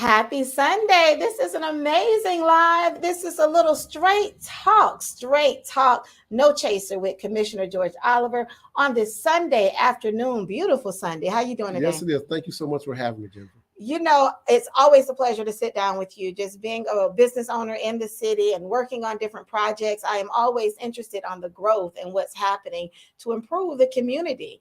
Happy Sunday. This is an amazing live. This is a little straight talk, no chaser with Commissioner George Oliver on this Sunday afternoon. Beautiful Sunday. How you doing Yes, today? it is. Thank you so much for having me, Jennifer. It's always a pleasure to sit down with you. Just being a business owner in the city and working on different projects, I am always interested on the growth and what's happening to improve the community.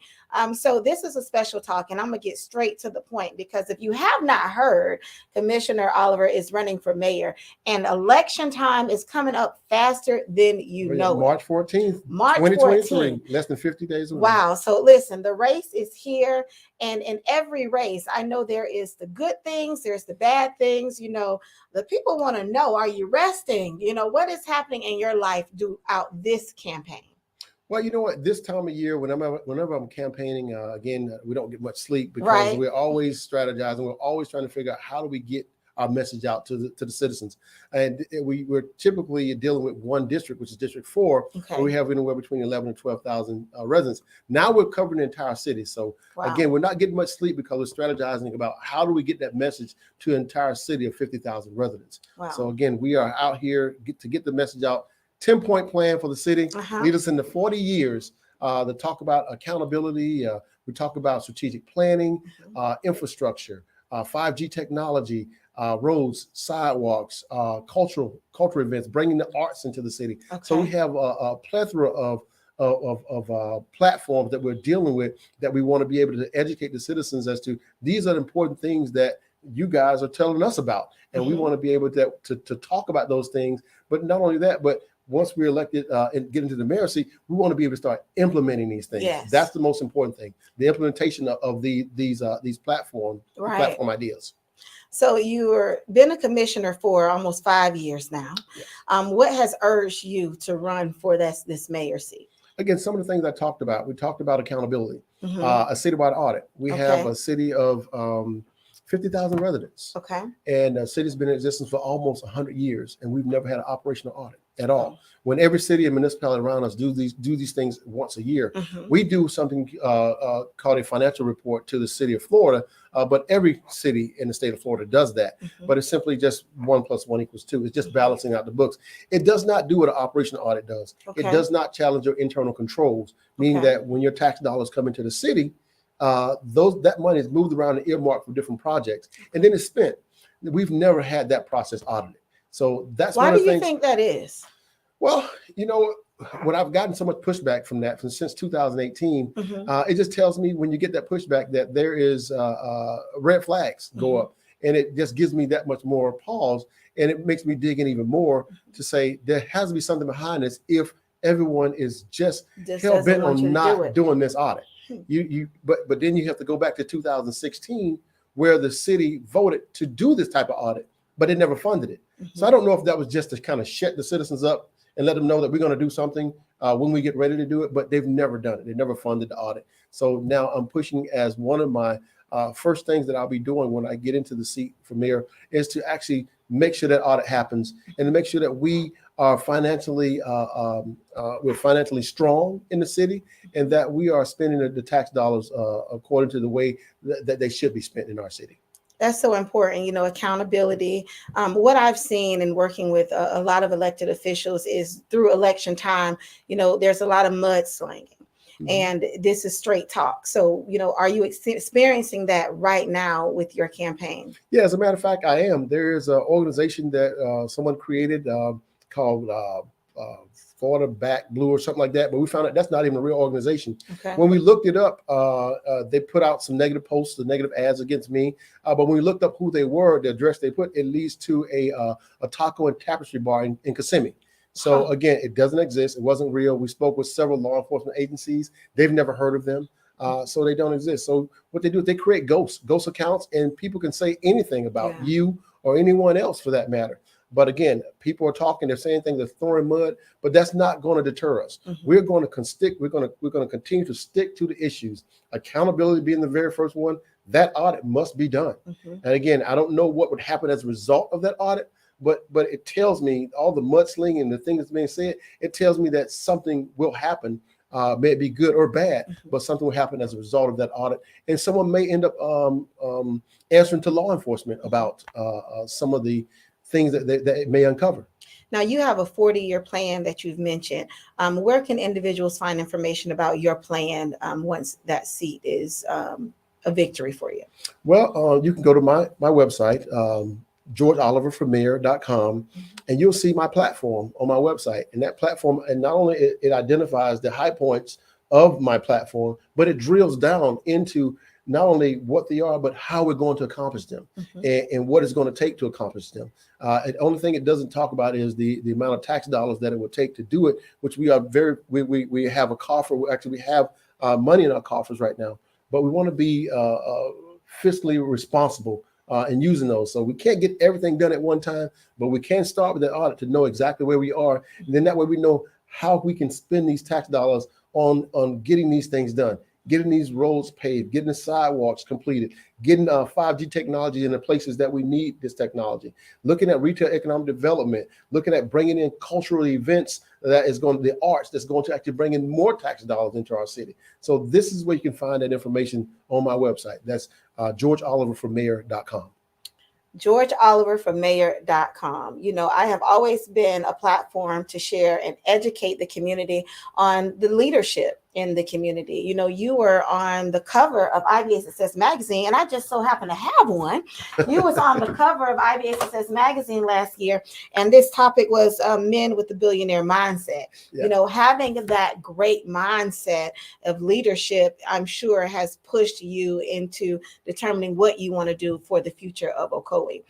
So this is a special talk, and I'm gonna get straight to the point because if you have not heard, Commissioner Oliver is running for mayor, and election time is coming up faster than you Oh, yeah, know it. March 14th, March 2023, 14th. less than 50 days away. Wow. So listen, the race is here. And in every race, I know there is the good things, there's the bad things. The people want to know, are you resting? What is happening in your life throughout this campaign? Well, you know what? This time of year, whenever I'm campaigning, again, we don't get much sleep because Right. we're always strategizing. We're always trying to figure out how do we get our message out to the citizens. And we're typically dealing with one district, which is District 4, Okay. where we have anywhere between 11 and 12,000 residents. Now we're covering the entire city. So Wow. again, we're not getting much sleep because we're strategizing about how do we get that message to an entire city of 50,000 residents. Wow. So again, we are out here to get the message out. 10-point plan for the city, lead us into 40 years to talk about accountability. We talk about strategic planning, infrastructure, 5G technology, roads, sidewalks, cultural events, bringing the arts into the city. Okay. So we have a plethora of platforms that we're dealing with that we want to be able to educate the citizens as to these are the important things that you guys are telling us about. And we want to be able to talk about those things. But not only that, but once we're elected and get into the mayor seat, we want to be able to start implementing these things. Yes. That's the most important thing, the implementation of these platform ideas. So you've been a commissioner for almost 5 years now. Yes. What has urged you to run for this mayor seat? Again, some of the things I talked about. We talked about accountability, a citywide audit. We have a city of 50,000 residents. Okay. And the city's been in existence for almost 100 years, and we've never had an operational audit at all. When every city and municipality around us do these things once a year, we do something called a financial report to the city of Florida. But every city in the state of Florida does that. But it's simply just 1 + 1 = 2. It's just balancing out the books. It does not do what an operational audit does. Okay. It does not challenge your internal controls, meaning that when your tax dollars come into the city, that money is moved around and earmarked for different projects, and then it's spent. We've never had that process audited. So that's why one of do the you things. think that is? Well, when I've gotten so much pushback from that since 2018, it just tells me when you get that pushback that there is red flags go up, and it just gives me that much more pause, and it makes me dig in even more to say there has to be something behind this if everyone is just hell bent on not doing this audit. But then you have to go back to 2016 where the city voted to do this type of audit, but it never funded it. So I don't know if that was just to kind of shut the citizens up and let them know that we're going to do something when we get ready to do it, but they've never done it. They never funded the audit. So now I'm pushing as one of my first things that I'll be doing when I get into the seat for mayor is to actually make sure that audit happens and to make sure that we are financially strong in the city and that we are spending the tax dollars according to the way that they should be spent in our city. That's so important, accountability. What I've seen in working with a lot of elected officials is through election time, there's a lot of mudslinging. And this is straight talk. So, are you experiencing that right now with your campaign? Yeah, as a matter of fact, I am. There is an organization that someone created called Florida Back Blue or something like that. But we found out that's not even a real organization. Okay. When we looked it up, they put out some negative posts, the negative ads against me. But when we looked up who they were, the address they put, it leads to a taco and tapestry bar in Kissimmee. So again, it doesn't exist. It wasn't real. We spoke with several law enforcement agencies. They've never heard of them. So they don't exist. So what they do is they create ghost accounts, and people can say anything about you or anyone else for that matter. But again, people are talking, they're saying things, they're throwing mud, but that's not going to deter us. We're going to continue to stick to the issues. Accountability being the very first one, that audit must be done. And again, I don't know what would happen as a result of that audit, but it tells me all the mudslinging and the things that's being said, it tells me that something will happen may it be good or bad, but something will happen as a result of that audit. And someone may end up answering to law enforcement about some of the things that it may uncover. Now, you have a 40-year plan that you've mentioned. Where can individuals find information about your plan once that seat is a victory for you? Well, you can go to my website, georgeoliverformayor.com, and you'll see my platform on my website. And that platform, and not only it identifies the high points of my platform, but it drills down into not only what they are, but how we're going to accomplish them and what it's going to take to accomplish them. The only thing it doesn't talk about is the amount of tax dollars that it would take to do it, which we have a coffer. Actually, we have money in our coffers right now, but we want to be fiscally responsible in using those. So we can't get everything done at one time, but we can start with the audit to know exactly where we are. And then that way we know how we can spend these tax dollars on getting these things done, getting these roads paved, getting the sidewalks completed, getting 5G technology in the places that we need this technology, looking at retail economic development, looking at bringing in cultural events the arts that's going to actually bring in more tax dollars into our city. So this is where you can find that information on my website. That's georgeoliverformayor.com. georgeoliverformayor.com. You know, I have always been a platform to share and educate the community on the leadership in the community. You know, you were on the cover of IBA Success Magazine, and I just so happen to have one. You was on the cover of IBA Success Magazine last year, and this topic was men with the billionaire mindset. Yeah. You know, having that great mindset of leadership, I'm sure, has pushed you into determining what you want to do for the future of Ocoee.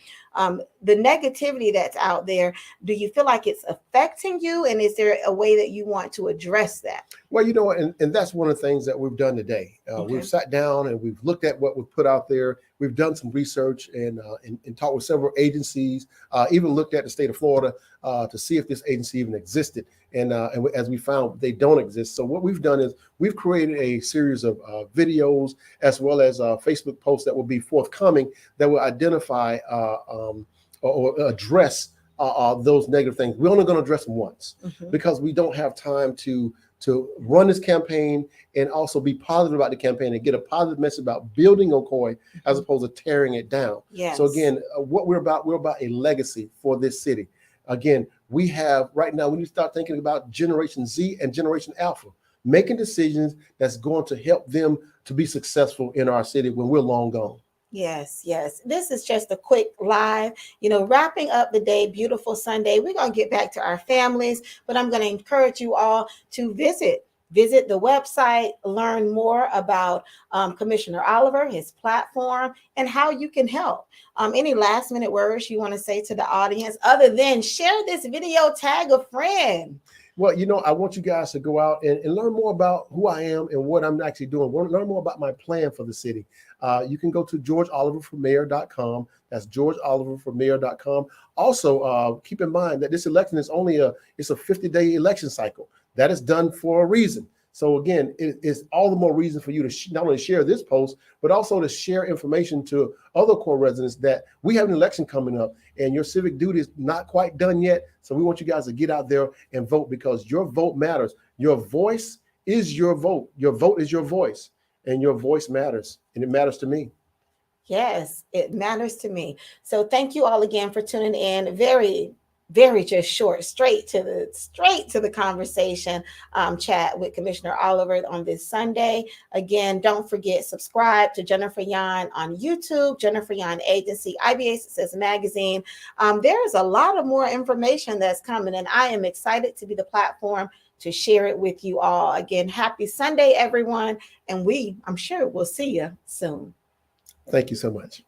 The negativity that's out there, do you feel like it's affecting you? And is there a way that you want to address that? Well, you know, and that's one of the things that we've done today. We've sat down and we've looked at what we've put out there. We've done some research and talked with several agencies, even looked at the state of Florida to see if this agency even existed. And as we found, they don't exist. So what we've done is we've created a series of videos as well as Facebook posts that will be forthcoming that will identify or address those negative things. We're only going to address them once because we don't have time to run this campaign and also be positive about the campaign and get a positive message about building Ocoee as opposed to tearing it down. Yes. So again, what we're about a legacy for this city. Again, we have right now, when you start thinking about Generation Z and Generation Alpha, making decisions that's going to help them to be successful in our city when we're long gone. Yes, yes. This is just a quick live, you know, wrapping up the day. Beautiful Sunday. We're going to get back to our families, but I'm going to encourage you all to visit the website, learn more about Commissioner Oliver, his platform, and how you can help. Any last minute words you want to say to the audience other than share this video, tag a friend? Well, you know, I want you guys to go out and learn more about who I am and what I'm actually doing. Learn more about my plan for the city. You can go to georgeoliverformayor.com. That's georgeoliverformayor.com. Also, keep in mind that this election is only it's a 50-day election cycle. That is done for a reason. So again, it's all the more reason for you to not only share this post, but also to share information to other core residents that we have an election coming up and your civic duty is not quite done yet. So we want you guys to get out there and vote because your vote matters. Your voice is your vote. Your vote is your voice and your voice matters and it matters to me. Yes, it matters to me. So thank you all again for tuning in. Very just short, straight to the conversation chat with Commissioner Oliver on this Sunday. Again, don't forget, subscribe to Jennifer Yan on YouTube, Jennifer Yan Agency, IBA Success Magazine. There's a lot of more information that's coming, and I am excited to be the platform to share it with you all. Again, happy Sunday, everyone, and I'm sure we'll see you soon. Thank you so much.